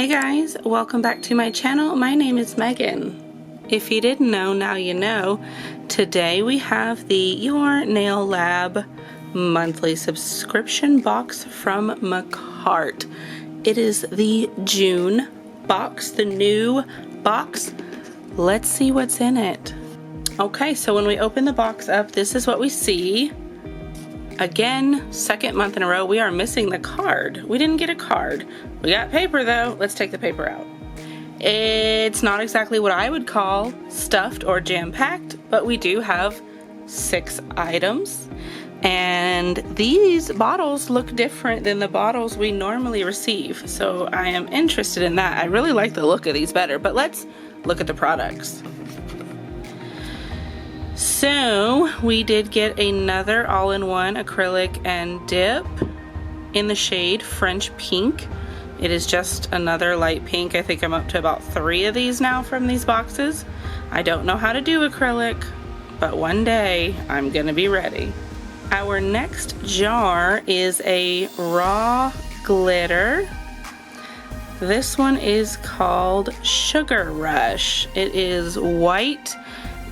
Hey guys, welcome back to my channel. My name is Megan. If you didn't know, now you know. Today we have the Your Nail Lab monthly subscription box from Makartt. It is the June box, the new box. Let's see what's in it. Okay, so when we open the box up, this is what we see. Again, second month in a row, we are missing the card. We didn't get a card. We got paper though. Let's take the paper out. It's not exactly what I would call stuffed or jam-packed, but we do have 6 items. And these bottles look different than the bottles we normally receive. So I am interested in that. I really like the look of these better, but let's look at the products. So we did get another all-in-one acrylic and dip in the shade French Pink. It is just another light pink. I think I'm up to about 3 of these now from these boxes. I don't know how to do acrylic, but one day I'm gonna be ready. Our next jar is a raw glitter. This one is called Sugar Rush. It is white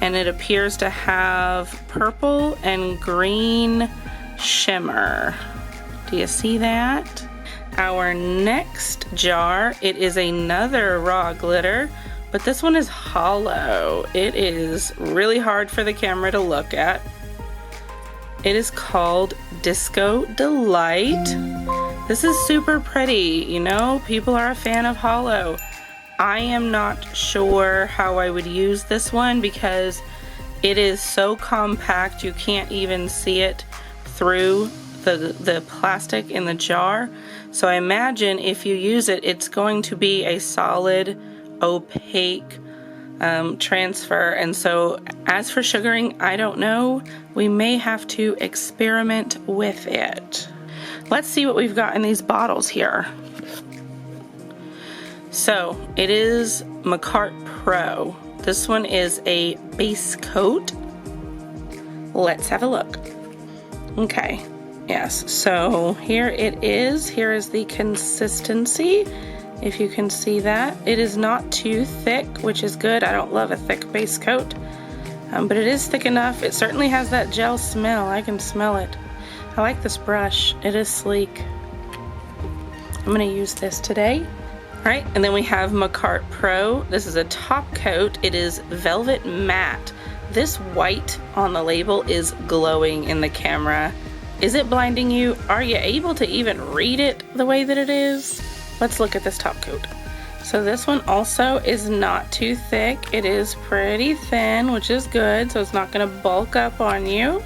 and it appears to have purple and green shimmer. Do you see that? Our next jar, it is another raw glitter, but this one is hollow. It is really hard for the camera to look at. It is called Disco Delight. This is super pretty, you know, people are a fan of hollow. I am not sure how I would use this one because it is so compact you can't even see it through the plastic in the jar. So I imagine if you use it, it's going to be a solid, opaque transfer. And so as for sugaring, I don't know. We may have to experiment with it. Let's see what we've got in these bottles here. So it is Makartt Pro. This one is a base coat. Let's have a look. Okay, yes, so here it is. Here is the consistency. If you can see that, it is not too thick, which is good. I don't love a thick base coat, but it is thick enough. It certainly has that gel smell. I can smell it. I like this brush. It is sleek. I'm gonna use this today. Alright, and then we have Makartt Pro. This is a top coat. It is velvet matte. This white on the label is glowing in the camera. Is it blinding you? Are you able to even read it the way that it is? Let's look at this top coat. So this one also is not too thick. It is pretty thin, which is good, so it's not going to bulk up on you.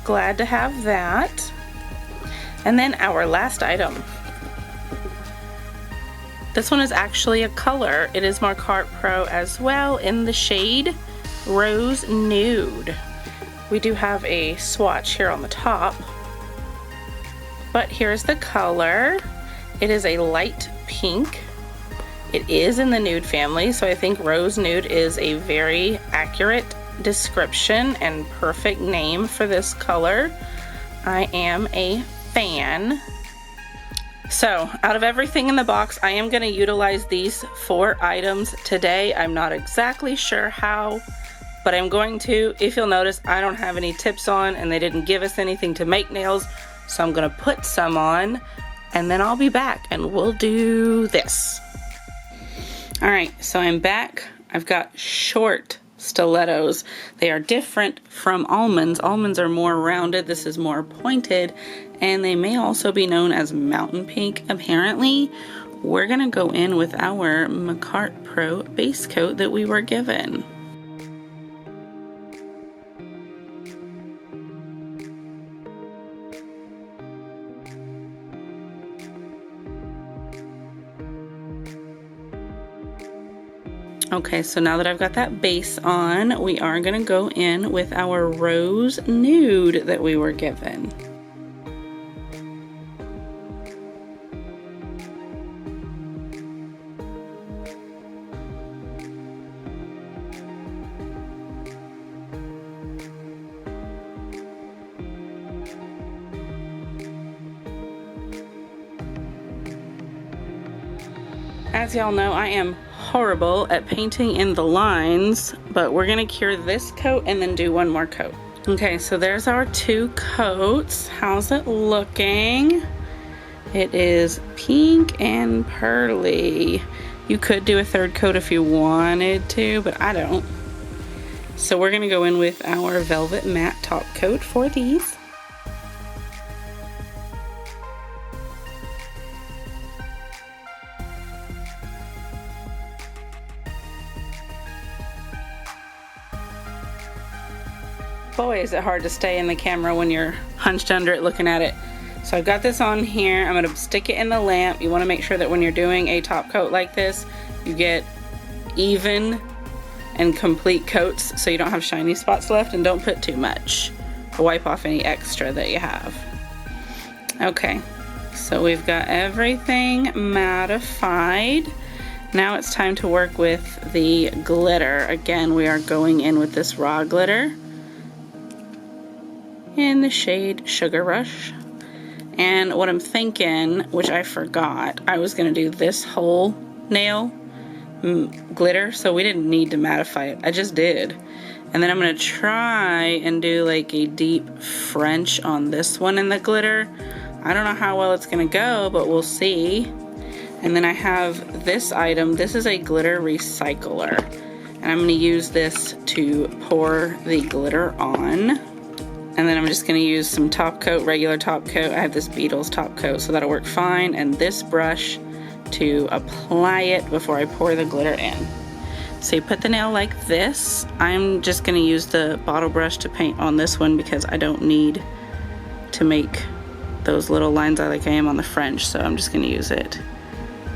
Glad to have that. And then our last item. This one is actually a color. It is Makartt Pro as well in the shade Rose Nude. We do have a swatch here on the top, but here's the color. It is a light pink. It is in the nude family, so I think Rose Nude is a very accurate description and perfect name for this color. I am a fan. So, out of everything in the box, I am going to utilize these 4 items today. I'm not exactly sure how, but I'm going to. If you'll notice, I don't have any tips on, and they didn't give us anything to make nails, so I'm going to put some on, and then I'll be back, and we'll do this. Alright, so I'm back. I've got short stilettos. They are different from almonds. Almonds are more rounded. This is more pointed, and they may also be known as mountain pink. Apparently, we're gonna go in with our Makartt Pro base coat that we were given. Okay, so now that I've got that base on, we are gonna go in with our Rose Nude that we were given. As y'all know, I am horrible at painting in the lines, but we're gonna cure this coat and then do one more coat. Okay, so there's our 2 coats. How's it looking? It is pink and pearly. You could do a 3rd coat if you wanted to, but I don't. So we're gonna go in with our velvet matte top coat for these. Boy, is it hard to stay in the camera when you're hunched under it looking at it. So I've got this on here. I'm gonna stick it in the lamp. You wanna make sure that when you're doing a top coat like this, you get even and complete coats so you don't have shiny spots left, and don't put too much. Wipe off any extra that you have. Okay, so we've got everything mattified. Now it's time to work with the glitter. Again, we are going in with this raw glitter in the shade Sugar Rush. And what I'm thinking, which I forgot, I was gonna do this whole nail glitter, so we didn't need to mattify it. I just did. And then I'm gonna try and do like a deep French on this one in the glitter. I don't know how well it's gonna go, but we'll see. And then I have this item. This is a glitter recycler, and I'm gonna use this to pour the glitter on. And then I'm just gonna use some top coat, regular top coat. I have this Beetles top coat, so that'll work fine. And this brush to apply it before I pour the glitter in. So you put the nail like this. I'm just gonna use the bottle brush to paint on this one because I don't need to make those little lines like I am on the French. So I'm just gonna use it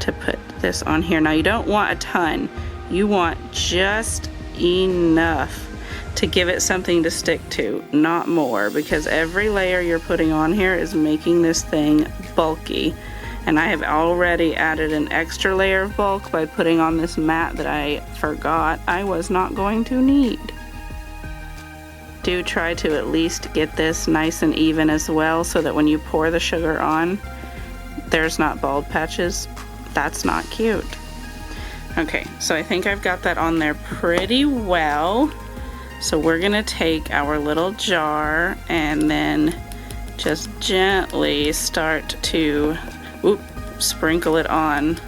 to put this on here. Now you don't want a ton. You want just enough to give it something to stick to, not more, because every layer you're putting on here is making this thing bulky. And I have already added an extra layer of bulk by putting on this matte that I forgot I was not going to need. Do try to at least get this nice and even as well, so that when you pour the sugar on, there's not bald patches. That's not cute. Okay, so I think I've got that on there pretty well. So we're gonna take our little jar and then just gently start to sprinkle it on.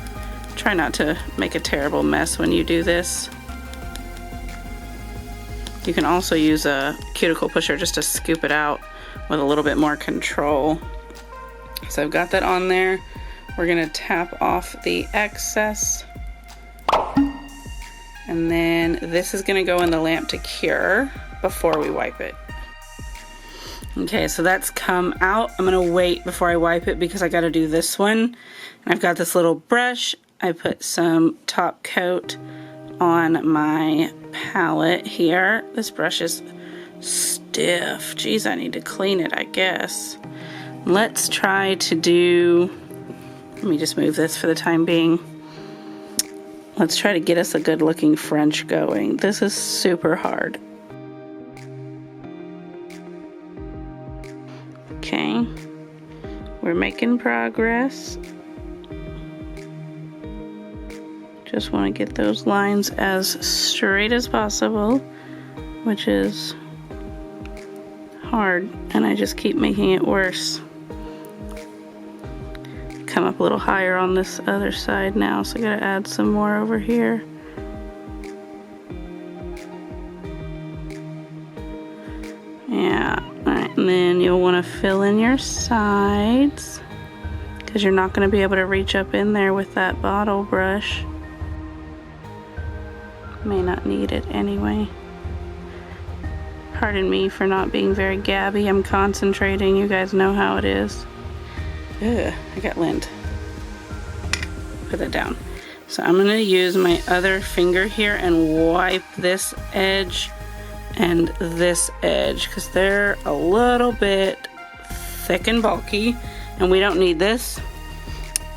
Try not to make a terrible mess when you do this. You can also use a cuticle pusher just to scoop it out with a little bit more control. So I've got that on there. We're gonna tap off the excess. And then this is gonna go in the lamp to cure before we wipe it. Okay, so that's come out. I'm gonna wait before I wipe it because I gotta do this one. And I've got this little brush. I put some top coat on my palette here. This brush is stiff. Geez, I need to clean it, I guess. Let's try to do, let me just move this for the time being. Let's try to get us a good looking French going. This is super hard. Okay, we're making progress. Just want to get those lines as straight as possible, which is hard, and I just keep making it worse. Come up a little higher on this other side now, so I gotta add some more over here. Yeah, alright, and then you'll want to fill in your sides because you're not going to be able to reach up in there with that bottle brush. May not need it anyway. Pardon me for not being very gabby. I'm concentrating. You guys know how it is. Ugh, I got lint. Put that down. So I'm going to use my other finger here and wipe this edge and this edge because they're a little bit thick and bulky, and we don't need this.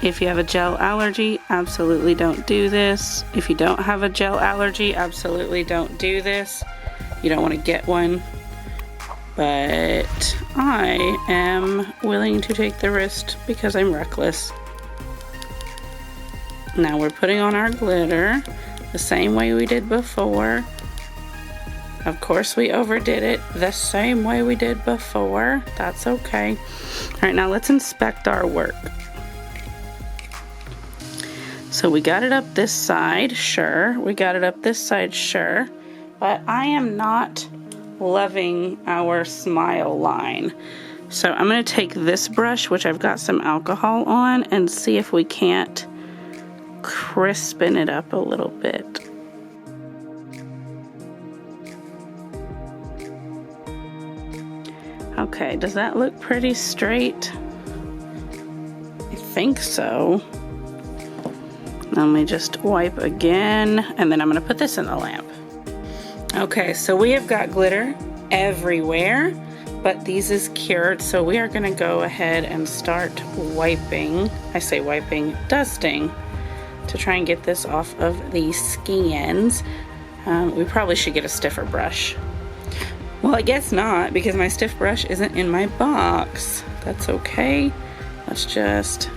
If you have a gel allergy, absolutely don't do this. If you don't have a gel allergy, absolutely don't do this. You don't want to get one. But I am willing to take the risk because I'm reckless. Now we're putting on our glitter the same way we did before. Of course we overdid it the same way we did before. That's okay. All right, now let's inspect our work. So we got it up this side, sure. We got it up this side, sure. But I am not loving our smile line. So I'm gonna take this brush, which I've got some alcohol on, and see if we can't crispen it up a little bit. Okay, does that look pretty straight? I think so. Let me just wipe again, and then I'm gonna put this in the lamp. Okay, so we have got glitter everywhere, but these is cured, so we are gonna go ahead and start wiping. I say wiping, dusting, to try and get this off of the skins. We probably should get a stiffer brush. Well, I guess not, because my stiff brush isn't in my box. That's okay. Let's just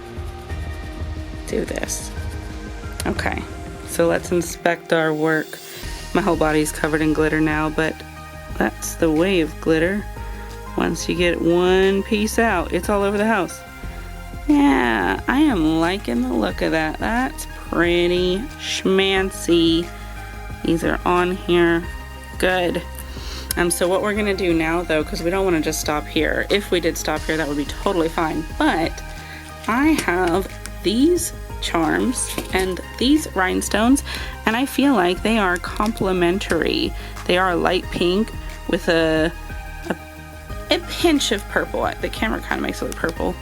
do this. Okay, so let's inspect our work. My whole body's covered in glitter now, but that's the way of glitter. Once you get one piece out, it's all over the house. Yeah, I am liking the look of that. That's pretty schmancy. These are on here. Good. So what we're gonna do now though, because we don't want to just stop here. If we did stop here, that would be totally fine. But I have these charms and these rhinestones, and I feel like they are complementary. They are light pink with a pinch of purple. The camera kind of makes it look purple,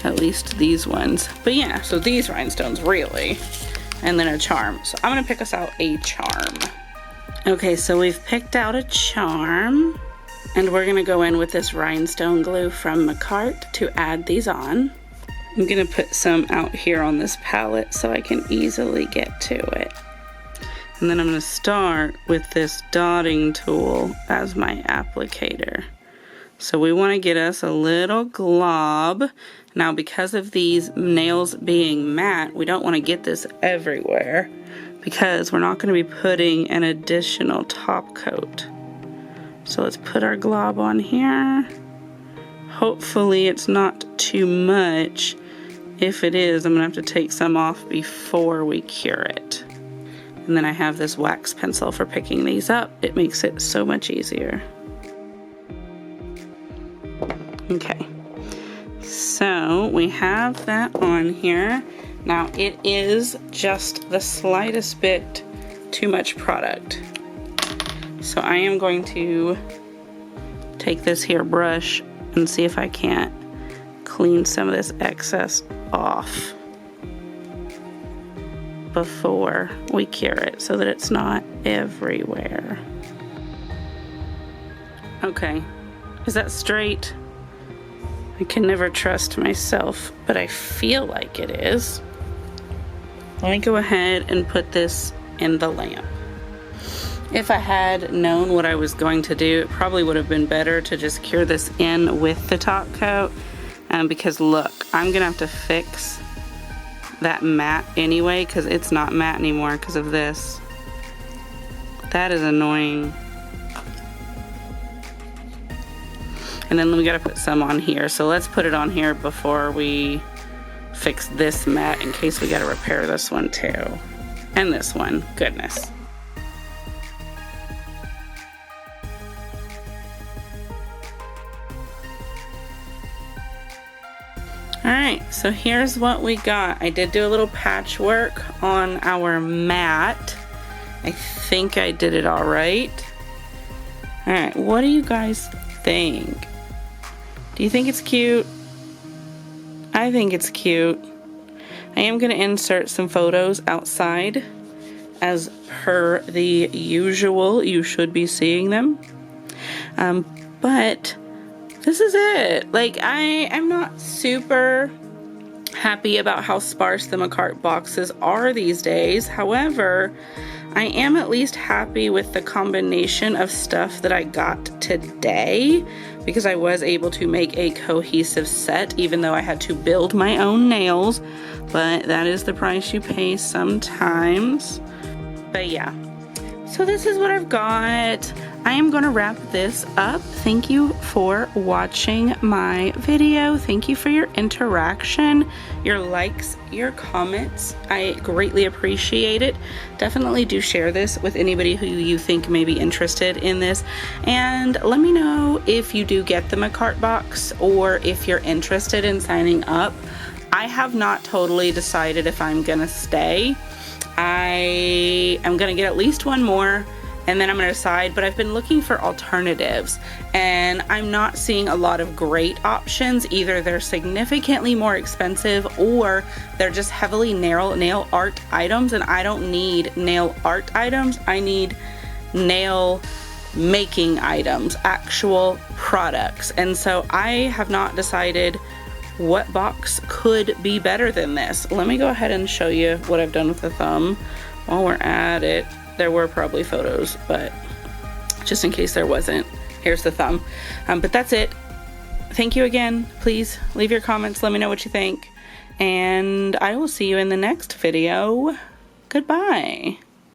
at least these ones. But yeah, so these rhinestones really, and then a charm. So I'm gonna pick us out a charm. Okay, so we've picked out a charm, and we're gonna go in with this rhinestone glue from Makartt to add these on. I'm gonna put some out here on this palette so I can easily get to it. And then I'm gonna start with this dotting tool as my applicator. So we wanna get us a little glob. Now because of these nails being matte, we don't wanna get this everywhere, because we're not going to be putting an additional top coat. So let's put our glob on here. Hopefully it's not too much. If it is, I'm going to have to take some off before we cure it. And then I have this wax pencil for picking these up. It makes it so much easier. Okay, so we have that on here. Now it is just the slightest bit too much product. So I am going to take this here brush and see if I can't clean some of this excess off before we cure it so that it's not everywhere. Okay, is that straight? I can never trust myself, but I feel like it is. Let me go ahead and put this in the lamp. If I had known what I was going to do, it probably would have been better to just cure this in with the top coat, because look, I'm gonna have to fix that matte anyway, because it's not matte anymore because of this. That is annoying. And then we gotta put some on here, so let's put it on here before we fix this matte, in case we gotta repair this one too. And this one, goodness. Alright, so here's what we got. I did do a little patchwork on our matte. I think I did it all right. Alright, what do you guys think? Do you think it's cute? I think it's cute. I am going to insert some photos outside as per the usual. You should be seeing them. But this is it. Like, I'm not super happy about how sparse the Makartt boxes are these days. However, I am at least happy with the combination of stuff that I got today, because I was able to make a cohesive set even though I had to build my own nails, but that is the price you pay sometimes. But yeah, so this is what I've got. I am going to wrap this up. Thank you for watching my video. Thank you for your interaction, your likes, your comments. I greatly appreciate it. Definitely do share this with anybody who you think may be interested in this. And let me know if you do get the Makartt box or if you're interested in signing up. I have not totally decided if I'm going to stay. I am going to get at least one more, and then I'm going to decide, but I've been looking for alternatives and I'm not seeing a lot of great options. Either they're significantly more expensive or they're just heavily nail art items, and I don't need nail art items. I need nail making items, actual products. And so I have not decided what box could be better than this. Let me go ahead and show you what I've done with the thumb while we're at it. There were probably photos, but just in case there wasn't, here's the thumb. But that's it. Thank you again. Please leave your comments. Let me know what you think. And I will see you in the next video. Goodbye.